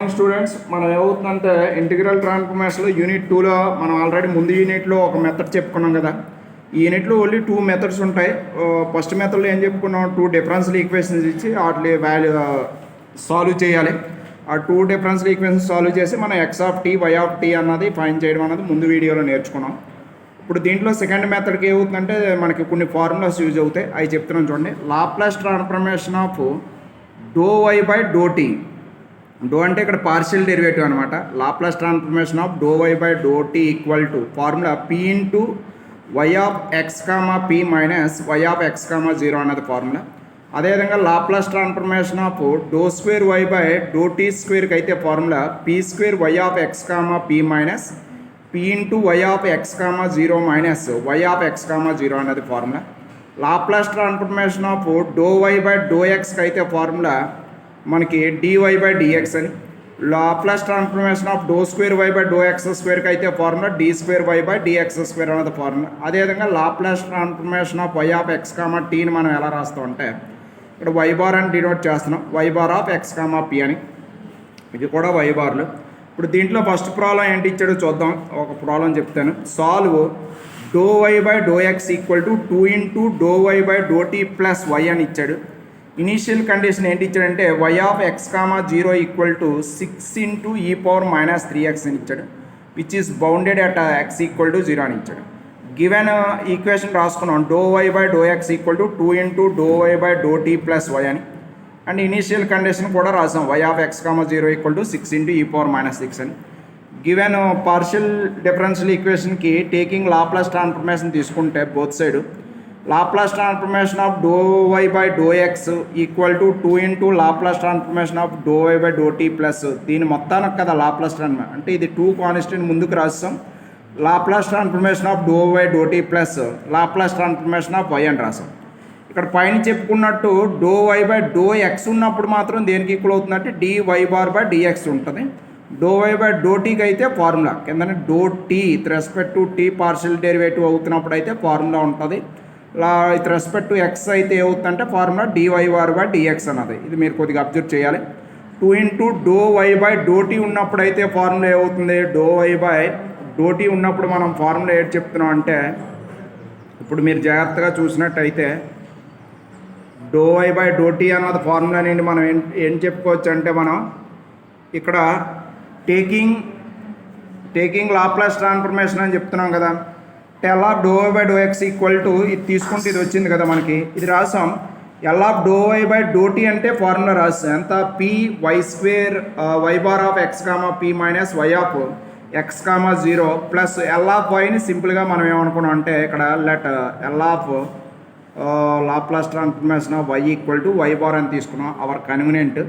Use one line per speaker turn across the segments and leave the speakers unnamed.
Students మనం ఏమవుతుందంటే integral ట్రాన్స్ఫర్మేషన్లో unit 2లో మనం ఆల్రెడీ ముందు యూనిట్లో ఒక మెథడ్ చెప్పుకున్నాం కదా. ఈ యూనిట్లో ఓన్లీ 2 మెథడ్స్ ఉంటాయి. ఫస్ట్ మెథడ్లో ఏం చెప్పుకున్నాం, 2 డిఫరెన్షియల్ ఈక్వేషన్స్ ఇచ్చి వాటి వాల్యూ సాల్వ్ చేయాలి. ఆ 2 డిఫరెన్షియల్ ఈక్వేషన్స్ సాల్వ్ చేసి మనం X of T Y of T అన్నది ఫైండ్ చేయడం అన్నది ముందు వీడియోలో నేర్చుకున్నాం. ఇప్పుడు దీంట్లో సెకండ్ మెథడ్కి ఏమవుతుందంటే మనకి కొన్ని ఫార్ములాస్ యూజ్ అవుతాయి, అవి చెప్తున్నాం చూడండి. Laplace transformation of do y by do t. Do అంటే ఇక్కడ పార్షియల్ డెరివేటివ్ అనమాట. Laplace transformation of do y by do t equal to formula p into y of x comma p minus y of x comma zero అన్నది formula. అదేవిధంగా Laplace transformation of do square y by do t స్క్వేర్కి అయితే formula p square y of x comma p minus p into y of x comma zero minus y of x comma zero అన్నది formula. Laplace transformation of do y by do ఎక్స్కి అయితే formula మనకి d y by d x అని. Laplace transformation of do square y by do x స్క్వేర్కి అయితే formula d square y by d x square అనేది formula. అదేవిధంగా Laplace transformation of y of x comma టీని మనం ఎలా రాస్తాం అంటే ఇక్కడ వై బార్ అని డినోట్ చేస్తున్నాం, y bar of x comma P అని. ఇది కూడా వై బార్లు. ఇప్పుడు దీంట్లో ఫస్ట్ ప్రాబ్లం ఏంటి ఇచ్చాడో చూద్దాం. ఒక ప్రాబ్లం చెప్తాను. Solve doe y by do x equal to 2 into doe y by do t plus y అని ఇచ్చాడు. ఇనీషియల్ కండిషన్ ఏంటి ఇచ్చాడంటే y of x comma zero equal to 6 into e power minus 3x అని ఇచ్చాడు, which is bounded at x equal to 0 అని ఇచ్చాడు. Given equation రాసుకున్నాం doe y by do x equal to 2 into doe y by do t plus y అని. And initial condition కూడా రాసాం y of x comma zero equal to 6 into e power minus 6 అని. Given partial differential ఈక్వేషన్కి taking Laplace transformation తీసుకుంటే both side Laplace transformation of do y by do x equal to 2 into Laplace transformation of do y by do t plus దీని మొత్తానికి కదా Laplace transformation అంటే ఇది 2 constant ముందుకు రాస్తాం. Laplace transformation of do y doe t plus Laplace transformation of y అని రాసాం. ఇక్కడ పైన చెప్పుకున్నట్టు doe y by do x ఉన్నప్పుడు మాత్రం దేనికి ఈక్వల్ అవుతుందంటే d y bar by d x ఉంటుంది. డో వై బై డో టీకి అయితే ఫార్ములా కిందనే doe t with respect to t partial derivative అవుతున్నప్పుడు అయితే ఫార్ములా ఉంటుంది. విత్ రెస్పెక్ట్ టు ఎక్స్ అయితే ఏమవుతుందంటే ఫార్ములా డివైఆర్ బై డిఎక్స్ అన్నది. ఇది మీరు కొద్దిగా అబ్జర్వ్ చేయాలి. 2 into doe y by do t ఉన్నప్పుడు అయితే ఫార్ములా ఏమవుతుంది, doe y by do t ఉన్నప్పుడు మనం ఫార్ములా ఏంటి చెప్తున్నాం అంటే ఇప్పుడు మీరు జాగ్రత్తగా చూసినట్టయితే doe y by do t అన్నది ఫార్ములా నుండి మనం ఏం చెప్పుకోవచ్చు అంటే మనం ఇక్కడ టేకింగ్ లాప్లాస్ ట్రాన్స్ఫర్మేషన్ అని చెప్తున్నాం కదా. L of do y by do x equal to ఇది తీసుకుంటే ఇది వచ్చింది కదా మనకి, ఇది రాసాం. L of do y by do t అంటే ఫార్ములా రాసాం ఎంత, p y square y bar of x comma p minus y of x comma zero plus L of వైని సింపుల్గా మనం ఏమనుకున్నాం అంటే ఇక్కడ let L of Laplace transformation of y equal to y bar అని తీసుకున్నాం అవర్ కన్వీనియంట్.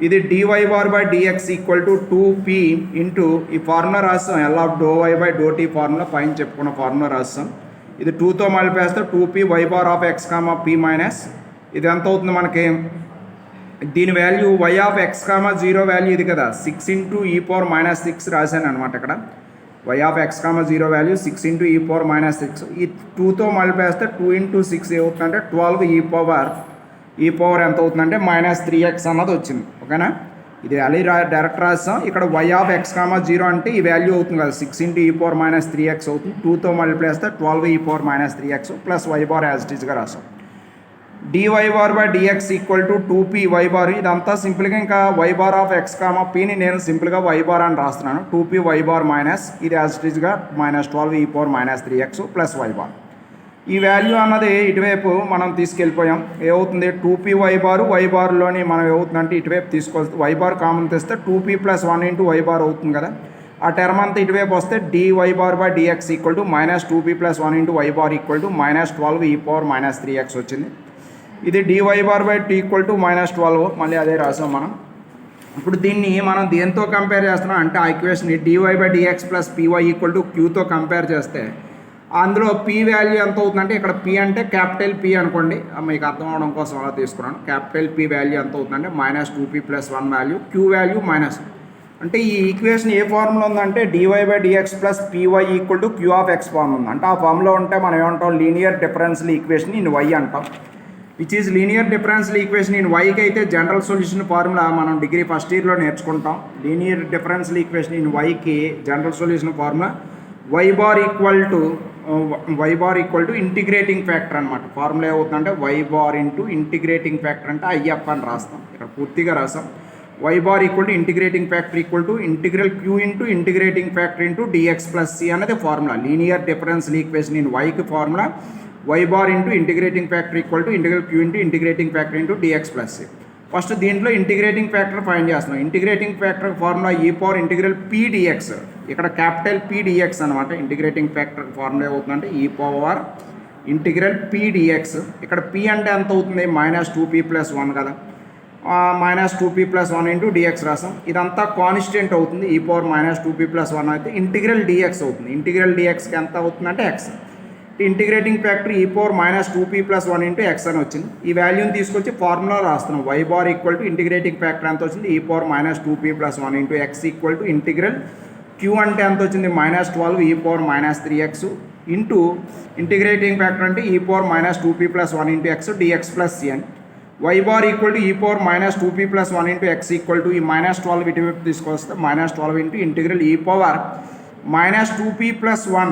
ఇది d y bar by dx equal to 2p into e formula రాస్తాం L of do y by do t formula పైన చెప్పుకున్న formula రాస్తాం. ఇది 2తో మళ్ళీ 2p y bar of x comma p minus ఇది ఎంత అవుతుంది మనకి, దీని value y of x comma zero value ఇది కదా 6 ఇంటూ ఈ పవర్ మైనస్ 6 రాశాను అనమాట. ఇక్కడ y of x comma zero value 6 into e power minus 6. ఈ 2తో మళ్ళీ 2 ఇంటూ 6 ఏమవుతుందంటే 12 ఈ పవర్ ఎంత అవుతుందంటే మైనస్ 3x అన్నది వచ్చింది. ఓకేనా, ఇది వాల్యూ డైరెక్ట్ రాస్తాం. ఇక్కడ y of x comma zero అంటే ఈ వాల్యూ అవుతుంది కదా 6 into e power minus 3x అవుతుంది. 2తో మల్టిప్లై చేస్తే 12 e power minus 3x plus y bar as it ఈస్గా రాస్తాం. Dy bar by dx equal to 2p y bar. ఇదంతా సింపుల్గా ఇంకా y bar of x comma పీని నేను సింపుల్గా వై బార్ అని రాస్తున్నాను. 2p వై బార్ మైనస్ ఇది యాజ్ ఇట్ ఈస్గా minus 12 e power minus 3x plus y bar. ఈ వాల్యూ అన్నది ఇటువైపు మనం తీసుకెళ్ళిపోయాం. ఏమవుతుంది 2p వై బార్లోని మనం ఏమవుతుందంటే ఇటువైపు తీసుకోవచ్చు. వై బార్ కామన్ తెస్తే 2p plus 1 into y bar అవుతుంది కదా. ఆ టర్మ్ అంతా ఇటువైపు వస్తే d y bar by dx equal to minus 2p plus 1 into y bar equal to minus 12 e power minus 3x వచ్చింది. ఇది d y bar by t equal to minus 12 మళ్ళీ అదే రాసాం మనం. ఇప్పుడు దీన్ని మనం దేంతో కంపేర్ చేస్తున్నాం అంటే ఆ equation dy by dx plus py equal to క్యూతో కంపేర్ చేస్తే అందులో పీ వాల్యూ ఎంత అవుతుందంటే ఇక్కడ పీ అంటే క్యాపిటల్ పీ అనుకోండి, మీకు అర్థం అవడం కోసం అలా తీసుకున్నాను. క్యాపిటల్ పీ వాల్యూ ఎంత అవుతుందంటే minus 2p plus 1 value, q value minus. అంటే ఈ ఈక్వేషన్ ఏ ఫార్ములా ఉందంటే dy by dx plus py equal to q of x form ఉంది. అంటే ఆ ఫార్ములా ఉంటే మనం ఏమంటాం linear differential equation in y అంటాం. Which is linear differential equation in వైకి అయితే జనరల్ సొల్యూషన్ ఫార్ములా మనం డిగ్రీ ఫస్ట్ ఇయర్లో నేర్చుకుంటాం. లీనియర్ డిఫరెన్షియల్ ఈక్వేషన్ ఇన్ వైకి general solution formula y bar equal to integrating factor అనమాట. ఫార్ములా ఏమవుతుందంటే y bar into integrating factor అంటే ఐఎఫ్ అని రాస్తాం. ఇక్కడ పూర్తిగా రాస్తాం. Y bar equal to integrating factor equal to integral q into integrating factor into dx plus c అనేది formula. Linear differential equation in వైకి formula y bar into integrating factor equal to integral q into integrating factor into dx plus c. First దీంట్లో integrating factor find చేస్తున్నాం. Integrating factor formula e power integral P dx, ఇక్కడ capital P dx అనమాట. Integrating factor formula ఏమవుతుందంటే ఈ power integral P dx. ఇక్కడ P అంటే ఎంత అవుతుంది, -2p+1 కదా, -2p+1 ఇంటూ డిఎక్స్ రాసాం. ఇదంతా కాన్స్టెంట్ అవుతుంది. ఈ పవర్ -2p+1 అయితే ఇంటిగ్రల్ డిఎక్స్ అవుతుంది. ఇంటిగ్రల్ డిఎక్స్కి ఎంత అవుతుందంటే x. Integrating factor e power -2p+1 into x అని వచ్చింది. ఈ వాల్యూని తీసుకొచ్చి ఫార్ములా రాస్తున్నాం. Y bar equal to integrating factor ఎంత వచ్చింది, e power -2p+1 into x equal to integral q అంటే ఎంత వచ్చింది, -12 e power -3x into integrating factor అంటే e power -2p+1 into x d x plus c అని. Y bar equal to e power -2p+1 into x equal to e -12 ఇటువైపు తీసుకొస్తే -12 into integral e power -2p+1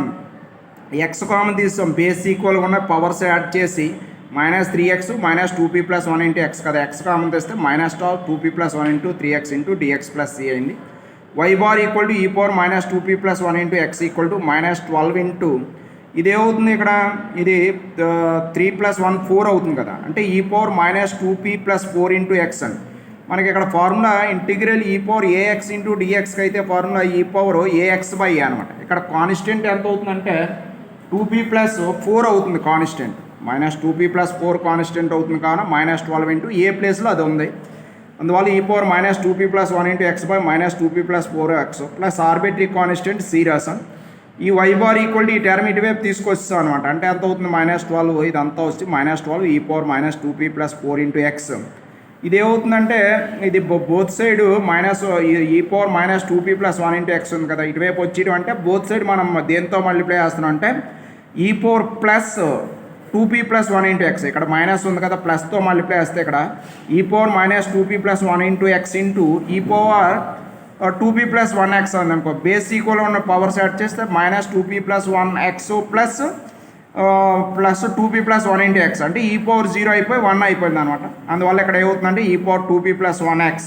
x common తీస్తాం. Base ఈక్వల్గా ఉన్న powers add చేసి -3x -2p+1 into x కదా, x common తెస్తే -2p+1 into 3x into dx plus c అయింది. Y bar equal to e power -2p+1 into x equal to -12 into ఇదేమవుతుంది ఇక్కడ, ఇది 3+1 4 అవుతుంది కదా, అంటే e power -2p+4 into x అని. మనకి ఇక్కడ formula integral e power AX into డిఎక్స్కి అయితే ఫార్ములా ఈ పవర్ AX/A అనమాట. ఇక్కడ కాన్స్టెంట్ ఎంత అవుతుందంటే 2p+4 అవుతుంది కాన్స్టెంట్. -2p+4 కాన్స్టెంట్ అవుతుంది కావున -12 ఇంటూ ఏ ప్లేస్లో అది ఉంది. అందువల్ల e power -2p+1 into x by -2p+4x plus arbitrary constant c రాసాం. ఈ వై బార్ ఈక్వల్ టు ఈ టర్మ్ ఇటువైపు తీసుకొస్తాం అనమాట. అంటే ఎంత అవుతుంది, -12 ఇదంతా వచ్చి -12 e power -2p+4 into X. ఇది ఏమవుతుందంటే ఇది బోత్ సైడ్ ఈ పవర్ -2p+1 ఇంటూ ఎక్స్ ఉంది కదా, ఇటువైపు వచ్చేయడం అంటే బోత్ సైడ్ మనం దేంతో మల్టిప్లై చేస్తున్నాం అంటే e power +2p+1 into X. ఇక్కడ మైనస్ ఉంది కదా, ప్లస్తో మల్టిప్లై చేస్తే ఇక్కడ ఈ power -2p+1 into X into e power 2p+1x ఉంది అనుకో. బేస్ ఈక్వల్ ఉన్న పవర్స్ యాడ్ చేస్తే -2p+1x plus 2p+1 into X అంటే ఈ పవర్ 0 అయిపోయి 1 అయిపోయింది అనమాట. అందువల్ల ఇక్కడ ఏమవుతుందంటే ఈ power 2p+1x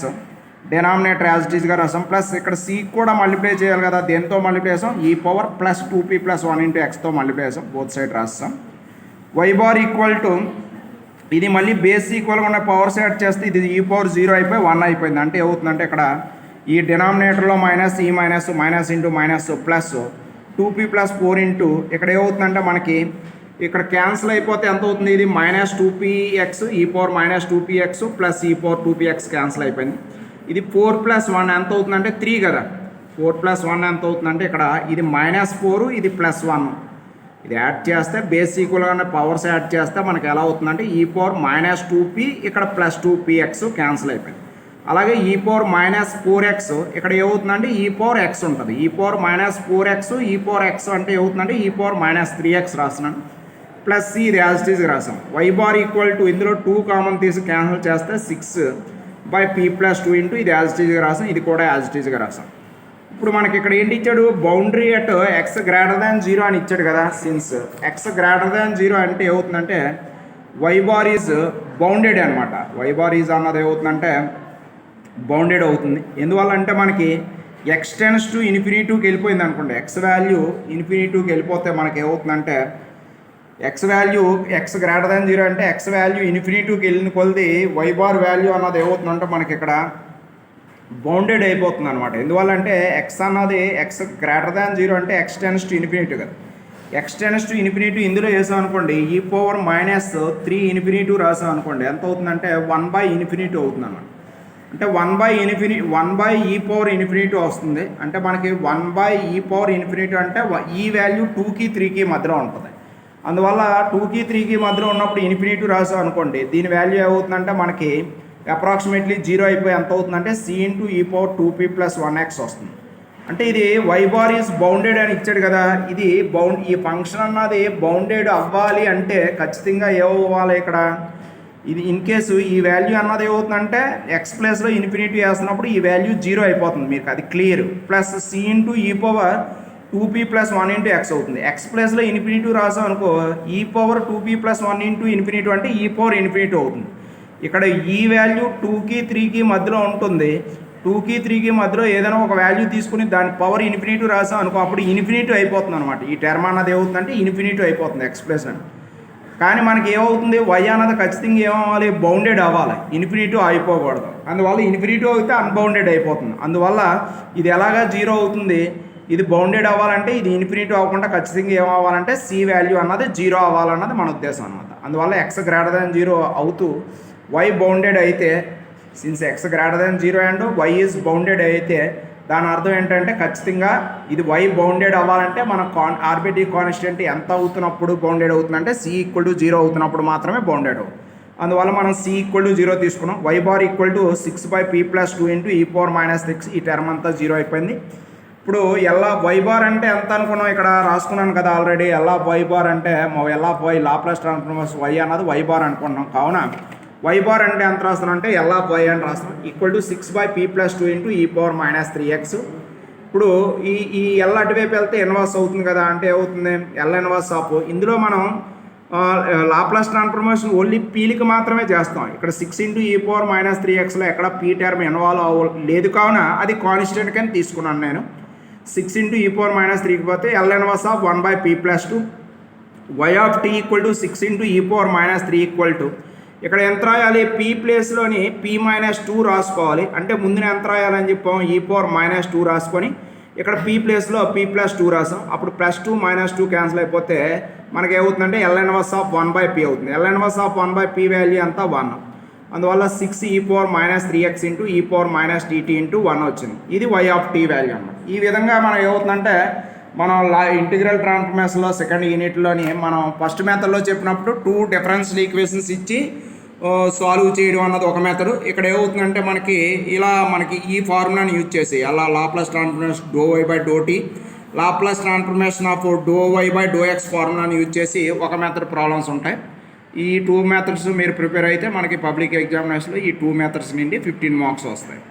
denominator as it ఈస్గా రాసాం. ప్లస్ ఇక్కడ సి కూడా మల్టిప్లై చేయాలి కదా, దేంతో మల్టిప్లై చేసాం, ఈ పవర్ +2p+1 ఇంటూ ఎక్స్తో మల్టిప్లై చేసాం. బోత్ సైడ్ రాస్తాం. వై బార్ ఈక్వల్ టు ఇది మళ్ళీ బేస్ ఈక్వల్గా ఉన్న పవర్స్ యాడ్ చేస్తే ఇది ఈ పవర్ 0 అయిపోయి 1 అయిపోయింది. అంటే ఏమవుతుందంటే ఇక్కడ ఈ డినామినేటర్లో minus into minus plus 2p+4 into ఇక్కడ ఏమవుతుందంటే మనకి ఇక్కడ క్యాన్సిల్ అయిపోతే ఎంత అవుతుంది, ఇది -2px ఈ పవర్ -2px ప్లస్ ఈ పవర్ 2px క్యాన్సిల్ అయిపోయింది. ఇది 4+1 ఎంత అవుతుందంటే 3 కదా, 4+1 ఎంత అవుతుందంటే ఇక్కడ ఇది -4 ఇది +1 ఇది యాడ్ చేస్తే బేస్ ఈక్వల్గా పవర్స్ యాడ్ చేస్తే మనకి ఎలా అవుతుందంటే ఈ పవర్ -2p ఇక్కడ +2px క్యాన్సిల్ అయిపోయింది. అలాగే ఈ పవర్ -4x ఇక్కడ ఏమవుతుందంటే ఈ పవర్ x ఉంటుంది. ఈ పవర్ -4x ఈ పవర్ x అంటే ఏమవుతుందంటే ఈ పవర్ -3x రాస్తున్నాను. ప్లస్ సి ఇది యాజ్ ఇట్ ఈజ్ రాసాం. వై బార్ ఈక్వల్ టు ఇందులో 2 కామన్ తీసి క్యాన్సిల్ చేస్తే 6/p+2 ఇంటూ ఇది యాజ్ ఇట్ ఈజ్గా రాసాం. ఇది కూడా యాజ్ ఇట్ ఈజ్గా రాసాం. ఇప్పుడు మనకి ఇక్కడ ఏంటి ఇచ్చాడు, బౌండరీ అట్ x>0 అని ఇచ్చాడు కదా. సిన్స్ x>0 అంటే ఏమవుతుందంటే వై బార్ ఈజ్ బౌండెడ్ అనమాట. వై బార్ ఈజ్ అన్నది ఏమవుతుందంటే బౌండెడ్ అవుతుంది. ఎందువల్ల అంటే మనకి x → ∞కి వెళ్ళిపోయింది అనుకోండి, x వాల్యూ ∞కి వెళ్ళిపోతే మనకి ఏమవుతుందంటే x వాల్యూ x>0 అంటే x వాల్యూ ∞కి వెళ్ళిన కొలది వై బార్ వాల్యూ అన్నది ఏమవుతుందంటే మనకి ఇక్కడ బౌండెడ్ అయిపోతుంది అనమాట. ఎందువల్ల అంటే x అన్నది x>0 అంటే x → ∞ కదా. x → ∞ ఇందులో వేసాం అనుకోండి, ఈ పవర్ -3 రాసాం అనుకోండి, ఎంత అవుతుందంటే 1/∞ అవుతుంది అన్నమాట. అంటే 1/e∞ వస్తుంది. అంటే మనకి 1/e∞ అంటే ఈ వాల్యూ 2కి 3కి మధ్యలో ఉంటుంది. అందువల్ల 2కి 3కి మధ్యలో ఉన్నప్పుడు ∞ రాసాం అనుకోండి, దీని వాల్యూ ఏమవుతుందంటే మనకి అప్రాక్సిమేట్లీ 0 అయిపోయి ఎంత అవుతుందంటే c/2p+1x వస్తుంది. అంటే ఇది వై బార్ ఈజ్ బౌండెడ్ అని ఇచ్చాడు కదా. ఇది ఈ ఫంక్షన్ అన్నది బౌండెడ్ అవ్వాలి అంటే ఖచ్చితంగా ఏమవ్వాలి, ఇక్కడ ఇది ఇన్ కేసు ఈ వాల్యూ అన్నది ఏమవుతుందంటే ఎక్స్ ప్లేస్లో ఇన్ఫినిటీ వేస్తున్నప్పుడు ఈ వాల్యూ జీరో అయిపోతుంది, మీకు అది clear. Plus C into e power 2p plus 1 into X అవుతుంది. ఎక్స్ ప్లేస్లో ఇన్ఫినిటీ రాసాం అనుకో, ఈ power 2p plus 1 into infinity అంటే ఈ పవర్ ఇన్ఫినిటీ అవుతుంది. ఇక్కడ ఈ వాల్యూ 2కి 3కి మధ్యలో ఉంటుంది. 2కి 3కి మధ్యలో ఏదైనా ఒక వాల్యూ తీసుకుని దాని పవర్ ఇన్ఫినిటీ రాసాం అనుకో, అప్పుడు ఇన్ఫినిటీ అయిపోతుంది అనమాట. ఈ టర్మ్ అన్నది ఏమవుతుందంటే ఇన్ఫినిటీ అయిపోతుంది ఎక్స్ ప్లేస్ అని. కానీ మనకి ఏమవుతుంది, వై అన్నది ఖచ్చితంగా ఏమవ్వాలి, బౌండెడ్ అవ్వాలి, ఇన్ఫినిటీ అయిపోకూడదు. అందువల్ల ఇన్ఫినిటీ అయితే అన్బౌండెడ్ అయిపోతుంది. అందువల్ల ఇది ఎలాగా జీరో అవుతుంది, ఇది బౌండెడ్ అవ్వాలంటే ఇది ఇన్ఫినిటీ అవ్వకుండా ఖచ్చితంగా ఏమవ్వాలంటే సి వాల్యూ అన్నది జీరో అవ్వాలన్నది మన ఉద్దేశం అనమాట. అందువల్ల ఎక్స్ గ్రేటర్ దాన్ జీరో అవుతూ వై బౌండెడ్ అయితే, since x greater than zero and y is bounded అయితే దాని అర్థం ఏంటంటే ఖచ్చితంగా ఇది వై బౌండెడ్ అవ్వాలంటే మన ఆర్బిట్రరీ కాన్స్టెంట్ ఎంత అవుతున్నప్పుడు బౌండెడ్ అవుతుందంటే సి ఈక్వల్ టు జీరో అవుతున్నప్పుడు మాత్రమే బౌండెడ్ అవుతుంది. అందువల్ల మనం సి ఈక్వల్ టు జీరో తీసుకున్నాం. Y bar equal to 6/p+2 into e power -6. ఈ టర్మ్ అంతా జీరో అయిపోయింది. ఇప్పుడు ఎల్ ఆఫ్ వై బార్ అంటే ఎంత అనుకున్నాం, ఇక్కడ రాసుకున్నాను కదా already. L of y bar అంటే L of y Laplace transform y అన్నది వై బార్ అనుకున్నాం. కావున వై బార్ అంటే ఎంత రాస్తున్నాం అంటే ఎల్ ఆఫ్ వై అని రాస్తున్నాం, equal to 6/p+2 into e power -3x. ఇప్పుడు ఈ ఎల్ అటువైపు వెళ్తే ఇన్వర్స్ అవుతుంది కదా, అంటే ఏమవుతుంది, ఎల్ ఇన్వర్స్ ఆఫ్. ఇందులో మనం లాప్లాస్ ట్రాన్స్ఫర్మేషన్ ఓన్లీ పీలికి మాత్రమే చేస్తాం. ఇక్కడ 6 ఇంటూ ఈ పవర్ -3xలో ఎక్కడ పీ టర్మ్ ఇన్వాల్వ్ లేదు, కావున అది కాన్స్టెంట్ కింద తీసుకున్నాను నేను. 6 ఇంటూ ఈ పవర్ -3కి పోతే L inverse of 1/p+2. Y of t equal to 6 into e power -3 equal to, ఇక్కడ ఎంత రాయాలి, పీ ప్లేస్లోని p-2 రాసుకోవాలి. అంటే ముందున ఎంత రాయాలని చెప్పాం, ఈ పవర్ -2 రాసుకొని ఇక్కడ పీ ప్లేస్లో p+2 రాసాం. అప్పుడు +2 -2 క్యాన్సిల్ అయిపోతే మనకి ఏమవుతుందంటే ఎల్ ఇన్వర్స్ ఆఫ్ 1/p అవుతుంది. L inverse of 1/p value అంతా 1. అందువల్ల 6 ఈ power -3x into e power -tt into 1 వచ్చింది. ఇది వై ఆఫ్ టీ వాల్యూ అన్నమాట. ఈ విధంగా మనం ఏమవుతుందంటే మనం ఇంటిగ్రల్ ట్రాన్స్ఫర్మేషన్లో సెకండ్ యూనిట్లోని మనం ఫస్ట్ మెథడ్లో చెప్పినప్పుడు 2 డిఫరెన్షియల్ ఈక్వేషన్స్ ఇచ్చి సాల్వ్ చేయడం అన్నది ఒక మెథడ్. ఇక్కడ ఏమవుతుందంటే మనకి ఈ ఫార్ములాని యూజ్ చేసి అలా Laplace transformation ∂y/∂t, Laplace transformation of ∂y/∂x ఫార్ములాని యూజ్ చేసి ఒక మెథడ్ ప్రాబ్లమ్స్ ఉంటాయి. ఈ 2 మెథడ్స్ మీరు ప్రిపేర్ అయితే మనకి పబ్లిక్ ఎగ్జామినేషన్లో ఈ 2 మెథడ్స్ నుండి 15 మార్క్స్ వస్తాయి.